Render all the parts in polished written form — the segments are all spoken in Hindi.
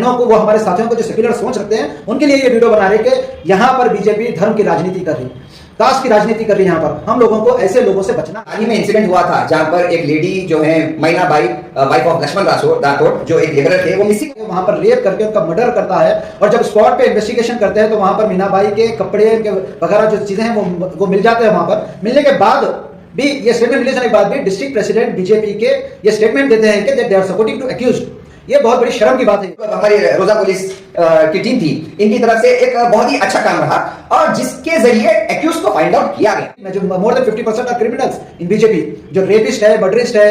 को, वो हमारे साथियों को जो सेक्युलर सोच रखते हैं, उनके लिए ये वीडियो बना रहे कि यहाँ पर बीजेपी धर्म की राजनीति कर रही, कास्ट की राजनीति कर रही है। यहाँ पर हम लोगों को ऐसे लोगों से बचना। हाल ही में इंसिडेंट हुआ था जहां पर एक लेडी जो है मैना बाई, वाइफ ऑफ लक्ष्मण राठौड़, जो एक लेबरर थे, वो मिसिंग, वहां पर रेप करके उनका मर्डर करता है। और जब स्पॉट पे इन्वेस्टिगेशन करते हैं तो वहां पर मीनाबाई के कपड़े वगैरह जो चीजें हैं वो मिल जाते हैं। वहां पर मिलने के बाद भी ये स्टेटमेंट मिलने के बाद भी डिस्ट्रिक्ट प्रेसिडेंट बीजेपी के ये स्टेटमेंट देते हैं कि they are supporting to accused. ये बहुत बड़ी शर्म की बात है। हमारी रोजा पुलिस की टीम थी, इनकी तरफ से एक बहुत ही अच्छा काम रहा और जिसके जरिए एक्यूज को फाइंड आउट किया गया। जो मोर than 50% of criminals in BJP, जो रेपिस्ट है, मर्डरिस्ट है,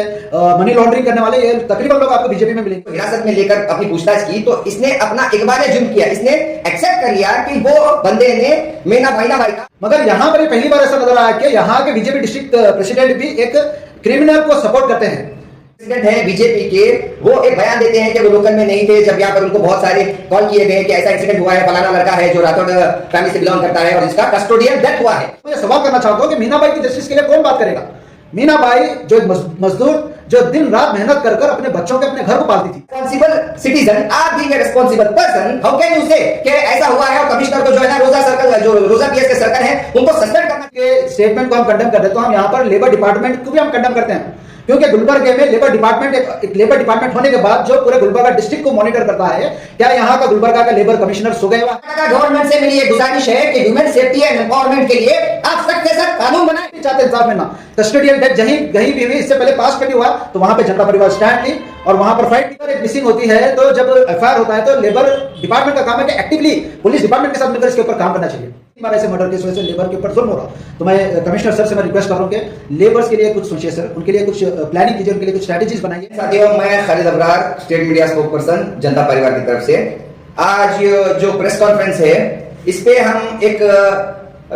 मनी लॉन्ड्रिंग करने वाले, ये तकरीबन लोग आपको बीजेपी में मिलेंगे। हिरासत में लेकर अपनी पूछताछ की तो इसने अपना इकबाल जुर्म किया, इसने एक्सेप्ट कर लिया कि वो बंदे ने मैना बाई का। मगर यहाँ पर पहली बार ऐसा नजर आया कि यहाँ के बीजेपी डिस्ट्रिक्ट प्रेसिडेंट भी एक क्रिमिनल को सपोर्ट करते हैं। है बीजेपी के, वो एक बयान देते हैं कि वो लोकल में नहीं थे जब यहाँ पर उनको बहुत सारे कॉल किए गए कि ऐसा इंसिडेंट हुआ है, फलाना लड़का है जो राठौड़ फैमिली से बिलोंग करता है और इसका कस्टोडियल डेथ हुआ है। मैं सवाल करना चाहता हूँ कि मीनाबाई की जस्टिस के लिए कौन बात करेगा? मीनाबाई जो मजदूर जो दिन रात मेहनत कर अपने बच्चों के अपने घर को पालती थी। रिस्पॉन्सिबल सिटीजन, आप being a responsible person, how can you से कि ऐसा हुआ है और कमिश्नर को जो है ना रोजा सर्कल, जो रोजा पीएस के सर्कल है, उनको सस्पेंड करना के स्टेटमेंट को हम कंडेम करते हैं। तो हम यहाँ पर लेबर डिपार्टमेंट को भी हम कंडेम करते हैं, क्योंकि गुलबर्गा में लेबर डिपार्टमेंट होने के बाद जो पूरे गुलबर्गा डिस्ट्रिक्ट को मॉनिटर करता है, क्या यहाँ का गुलबर्गा का लेबर कमिश्नर सो गया? गवर्नमेंट से मेरी एक गुजारिश है कि ह्यूमन सेफ्टी एंड एम्पावरमेंट के लिए आप सख्त से सख्त कानून बनाएं। चाहते इंसाफ में ना कस्टोडियल डेथ कहीं भी हुई, इससे पहले पास कभी हुआ तो वहां पे जनता परिवार स्टैंड ली और वहां पर फाइट एक मिसिंग होती है। तो जब एफआईआर होता है तो लेबर डिपार्टमेंट का काम है कि एक्टिवली पुलिस डिपार्टमेंट के साथ मिलकर इसके ऊपर काम करना चाहिए। ऐसे मर्डर केस वजह से लेबर के ऊपर जुल्म हो रहा, तो मैं कमिश्नर सर से मैं रिक्वेस्ट कर रहा हूं कि लेबर्स के लिए कुछ सोचिए सर, उनके लिए कुछ प्लानिंग कीजिए, उनके लिए कुछ स्ट्रेटजीज बनाइए। साथियों, मैं Khalid Abrar, state media spokesperson, जनता परिवार की तरफ से आज जो प्रेस कॉन्फ्रेंस है इस पे हम एक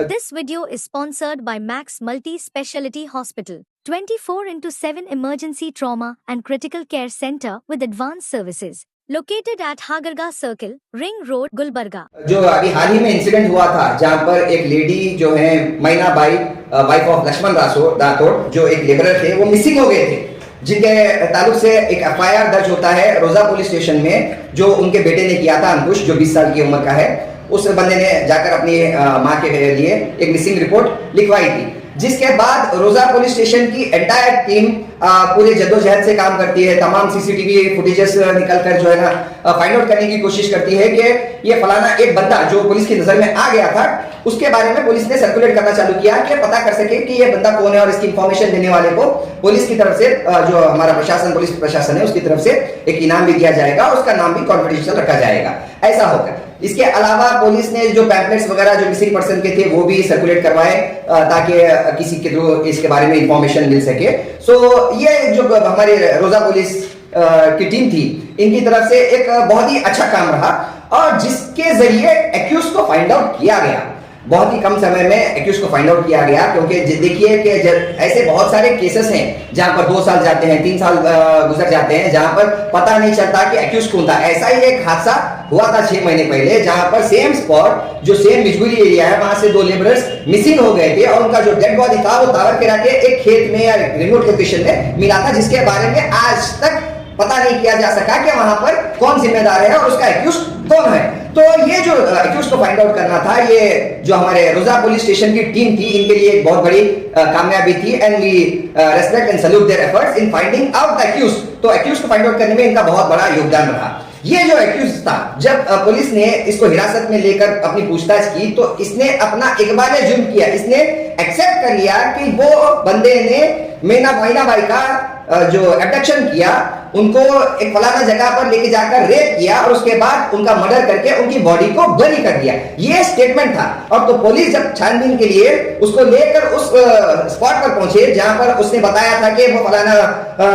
This video is sponsored by Max Multi-Speciality Hospital, 24/7 emergency trauma and critical care center with advanced services. Located at Hagarga Circle, Ring Road, Gulbarga. जो अभी हाल ही में इंसिडेंट हुआ था जहां पर एक लेडी जो है मैना बाई, वाइफ ऑफ लक्ष्मण राठौड़, जो एक लेबरर थे, वो मिसिंग हो गए थे, जिनके ताल्लुक से एक एफआईआर दर्ज होता है रोजा पुलिस स्टेशन में, जो उनके बेटे ने किया था, अंकुश, जो 20 साल की उम्र का है। उस बंदे ने जाकर अपनी माँ के लिए एक मिसिंग रिपोर्ट लिखवाई थी, जिसके बाद रोजा पुलिस स्टेशन की एंटायर टीम पूरे जद्दोजहद से काम करती है, तमाम सीसीटीवी फुटेजेस निकल कर जो है ना फाइंड आउट करने की कोशिश करती है कि ये फलाना एक बंदा जो पुलिस की नजर में आ गया था, उसके बारे में पुलिस ने सर्कुलेट करना चालू किया कि पता कर सके कि ये बंदा कौन है और इसकी इंफॉर्मेशन देने वाले को पुलिस की तरफ से, जो हमारा प्रशासन, पुलिस प्रशासन है, उसकी तरफ से एक इनाम भी दिया जाएगा, उसका नाम भी कॉन्फिडेंशियल रखा जाएगा। ऐसा होकर इसके अलावा पुलिस ने जो पैम्पलेट्स वगैरह जो मिसिंग पर्सन के थे वो भी सर्कुलेट करवाए ताकि किसी के थ्रू इसके बारे में इंफॉर्मेशन मिल सके। सो ये जो हमारी रोजा पुलिस की टीम थी, इनकी तरफ से एक बहुत ही अच्छा काम रहा और जिसके जरिए एक्यूज को फाइंड आउट किया गया। बहुत ही कम समय में एक्यूज को फाइंड आउट किया गया, क्योंकि देखिए कि ऐसे बहुत सारे केसेस हैं जहां पर 2 साल जाते हैं, 3 साल गुजर जाते हैं, जहां पर पता नहीं चलता कि एक्यूज कौन था। ऐसा ही एक हादसा हुआ था 6 महीने पहले, जहां पर सेम स्पॉट, जो सेम बिजगुली एरिया है, वहां से 2 लेबरर्स मिसिंग हो गए थे और उनका जो डेड बॉडी था वो टावर के के एक खेत में या रिमोट लोकेशन में मिला था, जिसके बारे में आज तक पता नहीं किया जा सका कि वहां पर कौन जिम्मेदार है और उसका एक्यूज कौन है। तो ये जो एक्यूज को फाइंड आउट करना था, ये जो हमारे रोजा पुलिस स्टेशन की टीम थी, इनके लिए एक बहुत बड़ी कामयाबी थी and we respect and salute their efforts in finding out the accused. तो एक्यूज को फाइंड आउट करने में इनका बहुत बड़ा योगदान रहा। ये जो एक्यूज था, जब पुलिस ने इसको हिरासत में लेकर अपनी पूछताछ की तो इसने अपना इकबाल जुर्म किया, इसने एक्सेप्ट कर लिया कि वो बंदे ने मैना बाई का जो एब्डक्शन किया, उनको एक फलाना जगह पर लेके जाकर रेप किया और उसके बाद उनका मर्डर करके उनकी बॉडी को बरी कर दिया। ये स्टेटमेंट था। और तो पुलिस जब छानबीन के लिए उसको लेकर उस स्पॉट पर पहुंचे जहां पर उसने बताया था कि वो फलाना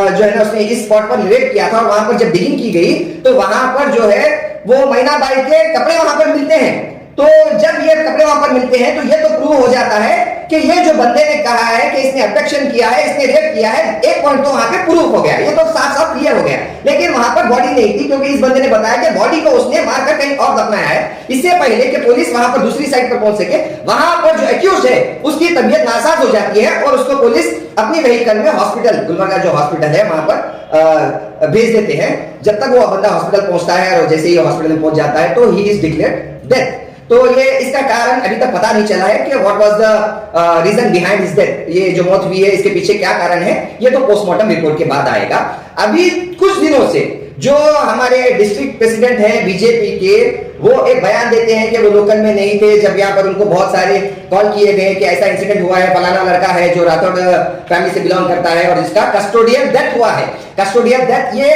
जो है ना उसने इस स्पॉट पर रेप किया था, और वहां पर जब डिगिंग की गई तो वहां पर जो है वो मैना बाई के कपड़े वहां पर मिलते हैं। तो जब ये कपड़े वहां पर मिलते हैं तो ये तो प्रूव हो जाता है कि ये जो बंदे ने कहा है कि इसने अब्डक्शन किया है, इसने रेप किया है, एक पॉइंट तो वहां पे प्रूव हो गया, ये तो साफ साफ क्लियर हो गया। लेकिन वहां पर बॉडी नहीं थी, क्योंकि इस बंदे ने बताया कि बॉडी को उसने मारकर कहीं और दफनाया है, इससे पहले कि पुलिस वहां पर दूसरी साइड पर पहुंच सके। वहां पर जो एक्यूज है उसकी तबीयत नासाज हो जाती है और उसको पुलिस अपनी व्हीकल में हॉस्पिटल, गुलबर्गा जो हॉस्पिटल है वहां पर भेज देते हैं। जब तक वो बंदा हॉस्पिटल पहुंचता है और जैसे ही हॉस्पिटल में पहुंच जाता है तो ही इज डिक्लेयर्ड डेथ। तो ये इसका कारण अभी तक पता नहीं चला है कि what was the reason behind his death, ये जो मौत हुई है इसके पीछे क्या कारण है, ये तो पोस्टमार्टम रिपोर्ट के बाद आएगा। अभी कुछ दिनों से जो हमारे डिस्ट्रिक्ट प्रेसिडेंट हैं बीजेपी के, वो एक बयान देते हैं कि वो लोकल में नहीं थे जब यहाँ पर उनको बहुत सारे कॉल किए गए कि ऐसा इंसिडेंट हुआ है, फलाना लड़का है जो राठौड़ फैमिली से बिलोंग करता है और जिसका कस्टोडियल डेथ हुआ है। कस्टोडियल डेथ ये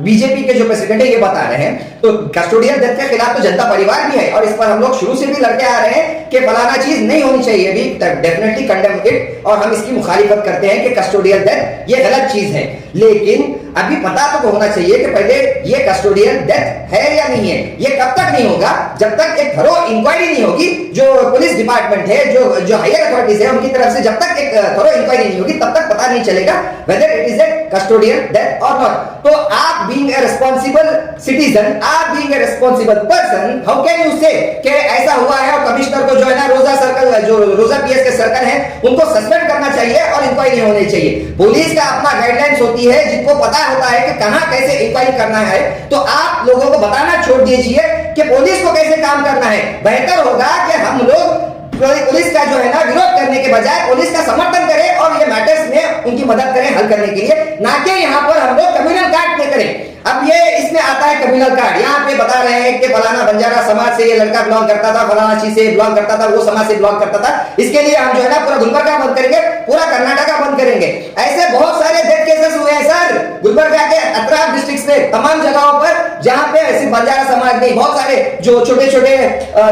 बीजेपी के जो प्रेसिडेंट है ये बता रहे हैं। तो कस्टोडियल डेथ के खिलाफ तो जनता परिवार भी है और इस पर हम लोग शुरू से भी लड़के आ रहे हैं कि फलाना चीज नहीं होनी चाहिए, भी डेफिनेटली कंडेम इट और हम इसकी मुखालिफत करते हैं कि कस्टोडियल डेथ ये गलत चीज है। लेकिन अभी पता तो होना चाहिए कि पहले ये कस्टोडियल डेथ है या नहीं है। ये कब तक नहीं होगा? जब तक एक थरो इंक्वायरी नहीं होगी, जो पुलिस डिपार्टमेंट है, जो हायर अथॉरिटीज है उनकी तरफ से जब तक एक थरो इंक्वायरी नहीं होगी तब तक पता नहीं चलेगा whether it is a custodial death और नॉट। तो आप बीइंग ए रिस्पांसिबल सिटीजन, आप being a responsible person, how can you से कि ऐसा हुआ है और कमिश्नर को जो है ना रोजा सर्कल, जो रोजा पीएस के सर्कल है उनको सस्पेंड करना चाहिए और इंक्वायरी होनी चाहिए। पुलिस का अपना गाइडलाइंस होती है, जिनको पता होता है कि कहां कैसे इंक्वायरी करना है। तो आप लोगों को बताना छोड़ दीजिए कि पुलिस को कैसे काम करना है। बेहतर होगा कि हम लोग पुलिस का जो है ना विरोध करने के बजाय पुलिस का समर्थन करें और ये मैटर्स में उनकी मदद करें हल करने के लिए, ना कि यहाँ पर हम लोग कम्युनल कार्ड पे करें। अब ये इसमें आता है कम्युनल कार्ड, यहाँ पे बता रहे हैं कि फलाना बंजारा समाज से ये लड़का बिलोंग करता था, फलाना चीज से बिलोंग करता था, वो समाज से बिलोंग करता था। इसके लिए हम जो है ना पूरा गुलबर्गा बंद करेंगे, पूरा कर्नाटका बंद करेंगे। ऐसे बहुत सारे डेथ केसेस हुए हैं सर गुलबर्गा के अतराफ डिस्ट्रिक्ट में, तमाम जगहों पर जहां पे ऐसे बंजारा समाज नहीं, बहुत सारे जो छोटे छोटे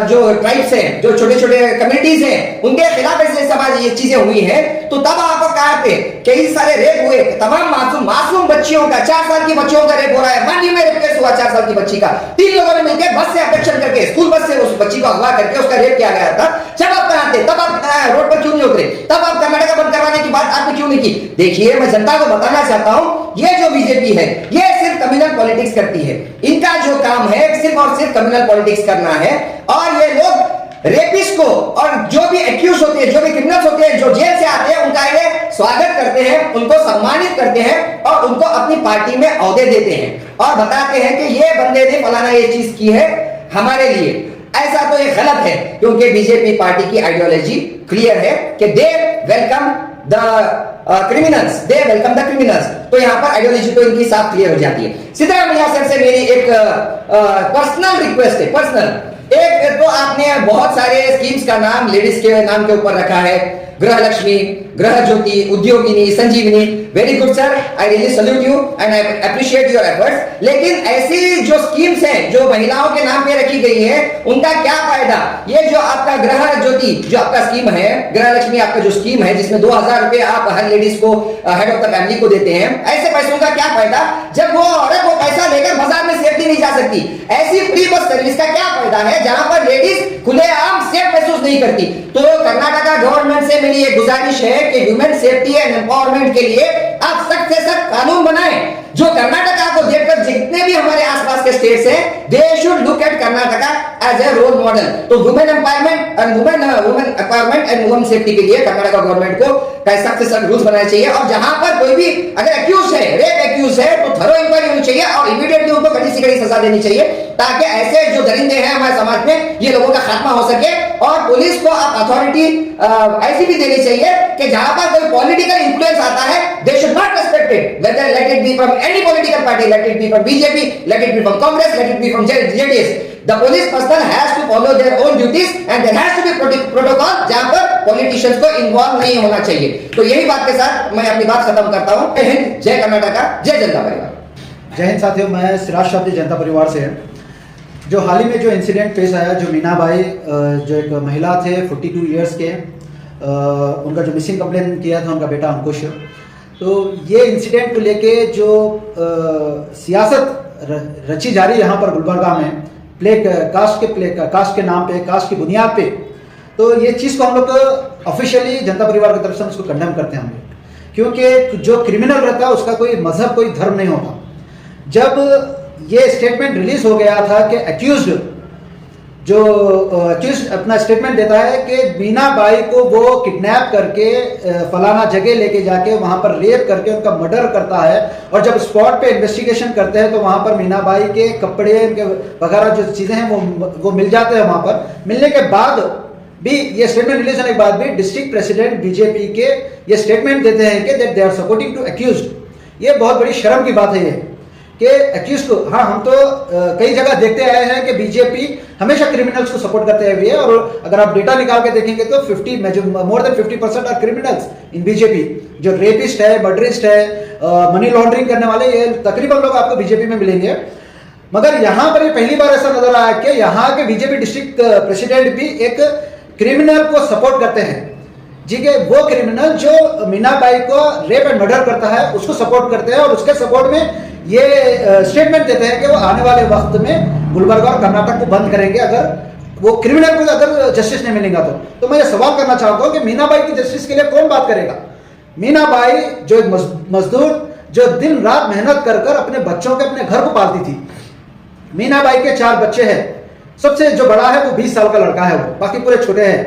जो ट्राइब्स हैं, जो छोटे छोटे कम्युनिटीज हैं, उनके खिलाफ ऐसे समाज ये चीजें हुई हैं। तो तब आपको कहा पे कई सारे रेप हुए, तमाम मासूम बच्चियों का, 4 साल की बच्चियों का रेप हो रहा है। मांडी में रेप केस हुआ 4 साल की बच्ची का, 3 लोगों ने मिलकर बस से अब्डक्शन करके, स्कूल बस से उस बच्ची को अगवा करके उसका रेप किया गया था। जब आप कराते तब आप रोड पर क्यों नहीं उतरे? तब आप कर्नाटका बंद करवाने की बात आपने क्यों नहीं की? देखिए, मैं जनता को बताना चाहता हूं, ये जो बीजेपी है ये सिर्फ कम्युनल पॉलिटिक्स करती है। इनका जो काम है सिर्फ और सिर्फ कम्युनल पॉलिटिक्स करना है। और ये लोग रेपिस्ट को और जो भी एक्यूज होते हैं, जो भी क्रिमिनल्स होते हैं, जो जेल से आते हैं, उनका ये स्वागत करते हैं, उनको सम्मानित करते हैं और उनको अपनी पार्टी में ओहदे देते हैं और बताते हैं कि ये बंदे ने फलाना ये चीज की है हमारे लिए। ऐसा तो ये गलत है, क्योंकि बीजेपी पार्टी की आइडियोलॉजी क्लियर है कि they welcome the criminals, they welcome the criminals. तो यहाँ पर आइडियोलॉजी तो इनकी साफ क्लियर हो जाती है। सिद्धरामैया सर से मेरी एक पर्सनल रिक्वेस्ट है, पर्सनल। एक तो आपने बहुत सारे स्कीम्स का नाम लेडीज के नाम के ऊपर रखा है, Gruha Lakshmi, Gruha Jyothi, Udyogini, Sanjeevani. Very good sir, I really salute you and I appreciate your efforts. लेकिन ऐसी जो स्कीम्स हैं जो महिलाओं के नाम पे रखी गई है, उनका क्या फायदा? ये जो आपका गृह ज्योति जो आपका स्कीम है, गृह लक्ष्मी आपका जो स्कीम है, जिसमें 2000 रुपए आप हर लेडीज को, हेड ऑफ द फैमिली को देते हैं, ऐसे पैसों का क्या फायदा जब वो औरत वो पैसा लेकर बाजार में सेफ्टी नहीं जा सकती? ऐसी फ्री बस सर्विस का क्या फायदा है जहां पर लेडीज खुलेआम सेफ महसूस नहीं करती? तो कर्नाटका गवर्नमेंट से मेरी एक गुजारिश है कि वुमेन सेफ्टी एंड एम्पावरमेंट के लिए आप सख्त से सख्त कानून बनाएं, जो कर्नाटका को देखकर जितने भी हमारे आसपास के स्टेट्स हैं, they should look at Karnataka as a role model. तो women empowerment and women safety के लिए कर्नाटका गवर्नमेंट को सख्त से सख्त रूल्स बनाने चाहिए। और जहां पर कोई भी अगर एक्यूज है, रेप एक्यूज है, तो थरो इंक्वायरी होनी चाहिए और इमीडिएटली उनको कड़ी से कड़ी सजा देनी चाहिए, ताकि ऐसे जो दरिंदे हैं हमारे समाज में, ये लोगों का खात्मा हो सके। और पुलिस को आप अथॉरिटी ऐसी भी देनी चाहिए कि जहां पर कोई पॉलिटिकल इन्फ्लुएंस आता है, they should not respect it, whether let it be from any political party, let it be from BJP, let it be from Congress, let it be from JDS. The police personnel has to follow their own duties and there has to be protocol जहां पर पॉलिटिशियंस को इन्वॉल्व नहीं होना चाहिए। तो यही बात के साथ मैं अपनी बात खत्म करता हूं। जय हिंद, जय कर्नाटका, जय जनता परिवार। जय हिंद साथियों, मैं सिराज शाब्दी जनता परिवार से। जो हाल ही में जो इंसिडेंट पेश आया, जो मीनाबाई जो एक महिला थे 42 इयर्स के, उनका जो मिसिंग कंप्लेन किया था उनका बेटा अंकुश, तो ये इंसिडेंट को लेके जो सियासत रची जा रही है यहाँ पर गुलबर्गा में, कास्ट के नाम पे, कास्ट की बुनियाद पे, तो ये चीज़ को हम लोग ऑफिशियली जनता परिवार की तरफ से उसको कंडेम करते हैं हम लोग, क्योंकि जो क्रिमिनल रहता है उसका कोई मजहब, कोई धर्म नहीं होता। जब ये स्टेटमेंट रिलीज हो गया था कि अक्यूज्ड अपना स्टेटमेंट देता है कि मीना बाई को वो किडनैप करके फलाना जगह लेके जाके वहां पर रेप करके उनका मर्डर करता है, और जब स्पॉट पे इन्वेस्टिगेशन करते हैं तो वहां पर मीना बाई के कपड़े, उनके वगैरह जो चीज़ें हैं वो मिल जाते हैं। वहां पर मिलने के बाद भी, ये स्टेटमेंट रिलीज होने के बाद भी डिस्ट्रिक्ट प्रेसिडेंट बीजेपी के ये स्टेटमेंट देते हैं कि that they are supporting to accused. ये बहुत बड़ी शर्म की बात है ये कि अक्यूज को, हाँ हम तो कई जगह देखते आए हैं कि बीजेपी हमेशा क्रिमिनल्स को सपोर्ट करते हुए है, और अगर आप डेटा निकाल के देखेंगे तो more than 50% are criminals in BJP. जो रेपिस्ट है, मर्डरिस्ट है, मनी लॉन्ड्रिंग करने वाले, ये तकरीबन लोग आपको बीजेपी में मिलेंगे। मगर यहाँ पर ये पहली बार ऐसा नजर आया कि यहाँ के बीजेपी डिस्ट्रिक्ट प्रेसिडेंट भी एक क्रिमिनल को सपोर्ट करते हैं जी, के वो क्रिमिनल जो मीना बाई को रेप एंड मर्डर करता है उसको सपोर्ट करते हैं, और उसके सपोर्ट में ये स्टेटमेंट देते हैं कि वो आने वाले वक्त में गुलबर्गा और कर्नाटक को बंद करेंगे अगर वो क्रिमिनल को अगर जस्टिस नहीं मिलेगा तो मैं ये सवाल करना चाहता हूँ कि मीना बाई की जस्टिस के लिए कौन बात करेगा? मीना बाई जो एक मजदूर जो दिन रात मेहनत कर कर अपने बच्चों के अपने घर को पालती थी। मीना बाई के 4 बच्चे हैं, सबसे जो बड़ा है वो 20 साल का लड़का है, वो बाकी पूरे छोटे हैं।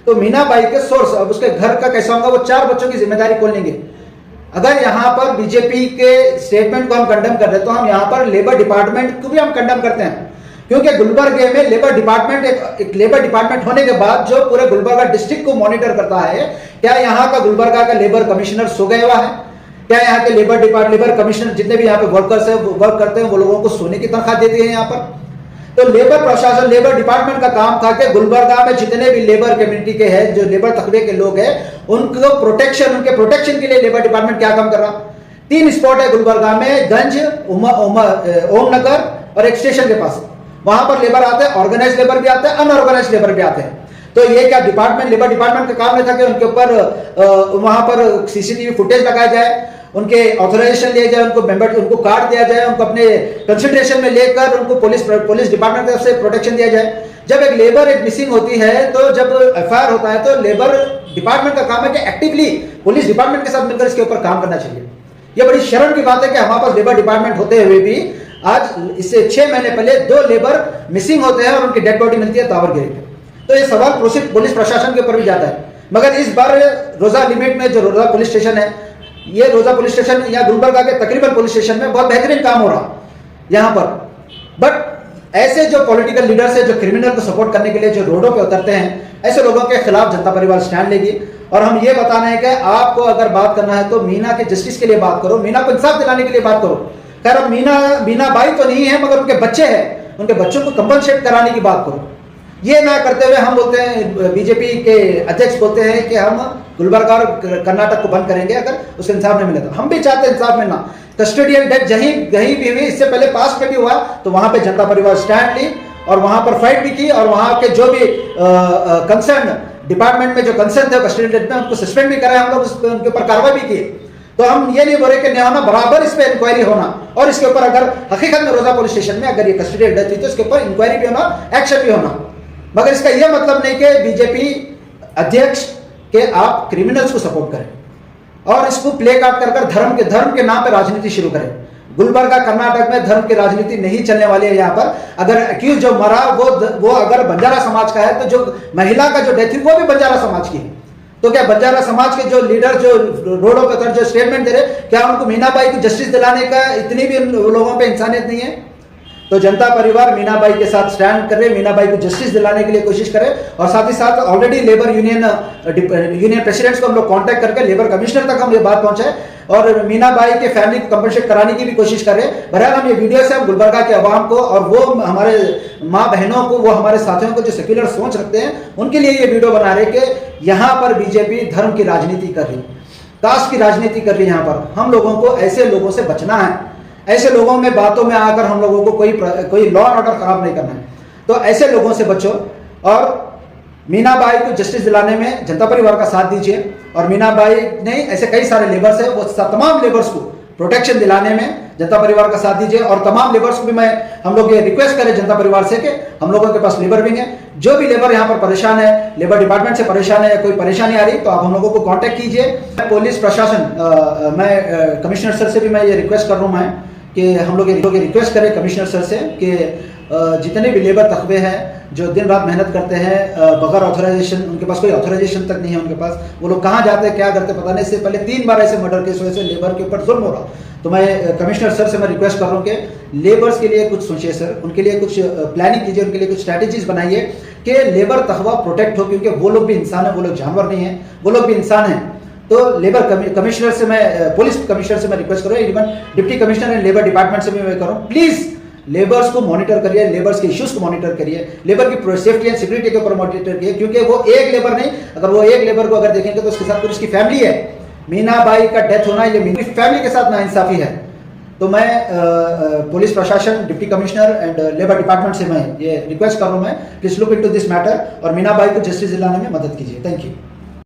तो मीना बाई के सोर्स, अब उसके घर का कैसा होगा, वो 4 बच्चों की जिम्मेदारी कौन लेंगे? अगर यहाँ पर बीजेपी के स्टेटमेंट को हम कंडेम कर रहे हैं तो हम यहाँ पर लेबर डिपार्टमेंट को भी हम कंडेम करते हैं, क्योंकि गुलबर्गे में लेबर डिपार्टमेंट एक लेबर डिपार्टमेंट होने के बाद जो पूरे गुलबर्गा डिस्ट्रिक्ट को मॉनिटर करता है, क्या यहाँ का गुलबर्गा का लेबर कमिश्नर सो गया हुआ है? क्या यहाँ के लेबर कमिश्नर जितने भी यहाँ पे वर्कर्स है वर्क करते हैं वो लोगों को सोने की तनख्वाह देते हैं यहाँ पर? तो लेबर प्रशासन, लेबर डिपार्टमेंट का काम था कि गुलबर्गा में जितने भी लेबर कम्युनिटी के हैं, जो लेबर तबके के लोग हैं, उनको प्रोटेक्शन, उनके प्रोटेक्शन के लिए लेबर डिपार्टमेंट क्या काम कर रहा? 3 स्पॉट है गुलबर्गा में, गंज, ओम नगर और एक स्टेशन के पास। वहां पर लेबर आते हैं, ऑर्गेनाइज लेबर भी आते हैं, अनऑर्गेनाइज लेबर भी आते हैं। तो ये क्या लेबर डिपार्टमेंट का काम नहीं था कि उनके ऊपर वहां पर सीसीटीवी फुटेज लगाया जाए, उनके ऑथराइजेशन लिया जाए, उनको कार्ड दिया जाए, उनको अपने कंसिडरेशन में लेकर उनको पुलिस डिपार्टमेंट की तरफ से प्रोटेक्शन दिया जाए? जब एक लेबर एक मिसिंग होती है, तो जब एफआईआर होता है तो लेबर डिपार्टमेंट का काम है कि एक्टिवली पुलिस डिपार्टमेंट के साथ मिलकर इसके ऊपर काम करना चाहिए। यह बड़ी शर्म की बात है कि हमारे पास लेबर डिपार्टमेंट होते हुए भी आज इससे 6 महीने पहले 2 लेबर मिसिंग होते हैं और उनकी डेड बॉडी मिलती है तावरगिरी पे। तो ये सवाल पुलिस प्रशासन के ऊपर भी जाता है। मगर इस बार रोजा लिमिट में जो रोजा पुलिस स्टेशन है, ये रोजा पुलिस स्टेशन या गुलबर्गा के तकरीबन पुलिस स्टेशन में बहुत बेहतरीन काम हो रहा यहाँ पर। बट ऐसे जो पॉलिटिकल लीडर्स है जो क्रिमिनल को सपोर्ट करने के लिए जो रोडों पे उतरते हैं, ऐसे लोगों के खिलाफ जनता परिवार स्टैंड लेगी। और हम ये बताना है कि आपको अगर बात करना है तो मीना के जस्टिस के लिए बात करो, मीना को इंसाफ दिलाने के लिए बात करो। खैर अब मीना बाई तो नहीं है, मगर उनके बच्चे हैं, उनके बच्चों को कंपनसेट कराने की बात करो। ये ना करते हुए हम बोलते हैं, बीजेपी के अध्यक्ष बोलते हैं कि हम गुलबर्गा और कर्नाटक को बंद करेंगे अगर उसका इंसाफ नहीं मिले तो। हम भी चाहते हैं इंसाफ मिलना। कस्टोडियल डेथ कहीं भी हुई, इससे पहले पास्ट में भी हुआ, तो वहां पे जनता परिवार स्टैंड ली और वहां पर फाइट भी की, और वहां के जो भी कंसर्न डिपार्टमेंट में जो कंसर्न थे कस्टोडियल डेथ में, उनको सस्पेंड भी कराया हम लोग, उनके ऊपर कार्रवाई भी की। तो हम ये नहीं बोल रहे कि नहीं होना, बराबर इस पर इंक्वायरी होना, और इसके ऊपर अगर हकीकत में रोजा पुलिस स्टेशन में अगर ये कस्टोडियल डेथ हुई तो इसके ऊपर इंक्वायरी भी होना, एक्शन भी होना। मगर इसका यह मतलब नहीं कि बीजेपी अध्यक्ष के आप क्रिमिनल्स को सपोर्ट करें और इसको प्ले कार्ड कर धर्म के नाम पे राजनीति शुरू करें। गुलबर्गा कर्नाटक में धर्म की राजनीति नहीं चलने वाली है। यहाँ पर अगर अक्यूज जो मरा वो अगर बंजारा समाज का है, तो जो महिला का जो डेथ हुई वो भी बंजारा समाज की है। तो क्या बंजारा समाज के जो लीडर जो रोडों पर जो स्टेटमेंट दे रहे, क्या उनको मीना बाई को जस्टिस दिलाने का इतनी भी लोगों पे इंसानियत नहीं है? तो जनता परिवार मीना बाई के साथ स्टैंड करे, मीना बाई को जस्टिस दिलाने के लिए कोशिश करे, और साथ ही साथ ऑलरेडी लेबर यूनियन प्रेसिडेंट्स को हम लोग कांटेक्ट करके लेबर कमिश्नर तक हम ये बात पहुंचाए और मीना बाई के फैमिली को कंपनसेट कराने की भी कोशिश करें। बहरहाल हम ये वीडियो से हम गुलबर्गा के अवाम को और वो हमारे माँ बहनों को, वो हमारे साथियों को जो सेक्युलर सोच रखते हैं, उनके लिए ये वीडियो बना रहे कि यहाँ पर बीजेपी धर्म की राजनीति कर रही, कास्ट की राजनीति कर रही है। यहाँ पर हम लोगों को ऐसे लोगों से बचना है, ऐसे लोगों में बातों में आकर हम लोगों को कोई लॉ एंड ऑर्डर खराब नहीं करना है। तो ऐसे लोगों से बचो और मीना बाई को जस्टिस दिलाने में जनता परिवार का साथ दीजिए। और मीना बाई नहीं, ऐसे कई सारे लेबर्स हैं, वो तमाम लेबर्स को प्रोटेक्शन दिलाने में जनता परिवार का साथ दीजिए। और तमाम लेबर्स को भी हम लोग ये रिक्वेस्ट करें जनता परिवार से कि हम लोगों के पास लेबर विंग है, जो भी लेबर यहाँ पर परेशान है, लेबर डिपार्टमेंट से परेशान है, कोई परेशानी आ रही तो आप हम लोगों को कांटेक्ट कीजिए। पुलिस प्रशासन, मैं कमिश्नर सर से भी मैं ये रिक्वेस्ट कर रहा हूँ मैं कि हम लोग ये रिक्वेस्ट करें कमिश्नर सर से कि जितने भी लेबर तकबे हैं जो दिन रात मेहनत करते हैं बगैर ऑथराइजेशन, उनके पास कोई ऑथराइजेशन तक नहीं है उनके पास, वो लोग कहाँ जाते हैं क्या करते पता नहीं। इससे पहले 3 बार ऐसे मर्डर केस हुए से लेबर के ऊपर जुल्म हो रहा। तो मैं कमिश्नर सर से मैं रिक्वेस्ट कर रहा हूँ कि लेबर्स के लिए कुछ सोचिए सर, उनके लिए कुछ प्लानिंग कीजिए, उनके लिए कुछ स्ट्रैटेजीज बनाइए कि लेबर तकवा प्रोटेक्ट हो, क्योंकि वो लोग भी इंसान है, वो लोग जानवर नहीं है, वो लोग भी इंसान हैं। तो लेबर कमिश्नर से मैं, पुलिस कमिश्नर से मैं रिक्वेस्ट करूँ, even deputy commissioner and labour department से भी मैं करूँ, प्लीज लेबर्स को मॉनिटर करिए, लेबर्स के इश्यूज को मॉनिटर करिए, लेबर की सेफ्टी एंड सिक्योरिटी के ऊपर मॉनिटर करिए, क्योंकि वो एक लेबर नहीं, अगर वो एक लेबर को अगर देखेंगे तो उसके साथ पूरी उसकी फैमिली है। मीना बाई का डेथ होना ये मेरी फैमिली के साथ नाइंसाफी है। तो मैं पुलिस प्रशासन, deputy commissioner and labour department से मैं ये रिक्वेस्ट कर रहा हूँ, मैं please look into this matter और मीना बाई को जस्टिस दिलाने में मदद कीजिए। Thank you.